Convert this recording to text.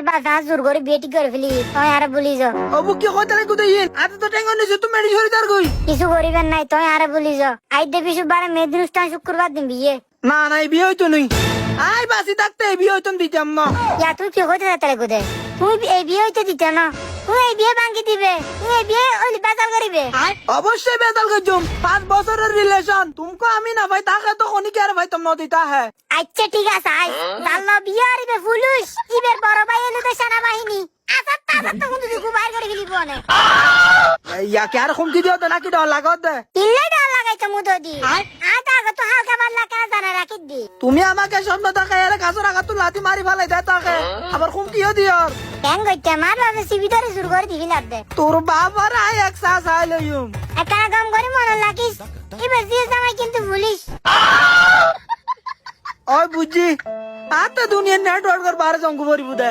আর বাসা জোর করে বিয়ে ঠিক করে ফেলি তুই আরে বলিস অবু কি কইতে রে কুদে ইন আজ তো টেঙ্গন নিছে তুমি মেডি সরি তার কই কিছু করিবেন নাই তুই আরে বলিস আই দেবি সুবারে মেদিন অনুষ্ঠান শুক্রবার দিন বিয়ে না না এই বিয়ে হইতো নই আই বাসি থাকতে এই বিয়ে হইতো দিতাম না ইয়া তুই কি হইতে তাহলে কোদে তুই এই বিয়ে হইতে দিতে না তুই এই বিয়ে ভাঙি দিবে তুই এই বিয়ে ওই বাজার করিবে অবশ্যই বেতাল গজুম 5 বছরের রিলেশন তুমকো আমি না ভাই তাকে তো কোনি কে আর ভাই তোম নদিতা হে আচ্ছা ঠিক আছে আই জাল্লা বিয়ে আরিবে ফুলুস ইবের বড় ভাই এলো তো সেনাবাহিনী আচ্ছা তাজা তো কিন্তু তুই বাইর করে ফেলিব না ইয়া কে আর হুমকি দিও তো নাকি ডর লাগত দে ইল্লে ডাল লাগাইছে মুতো দি আটা তো হালকা পাতলা কাজ জানা রাখি দি তুমি আমাকে স্বপ্ন তাকে এর কাছে রাখা তুই লাতি মারি ফেলাই দে তাকে আবার হুমকিও দিও কেন গইতে মার বাবা সিবিটারে শুরু করে দিবি লাগবে তোর বাবার আই এক্সাস আইলইম একটা কাম করে মনে লাগিস এবার দিয়ে জামাই কিন্তু ভুলিস ওই বুঝি আতে দুনিয়া নেটওয়ার্কের বারে জঙ্গু ভরি বুদে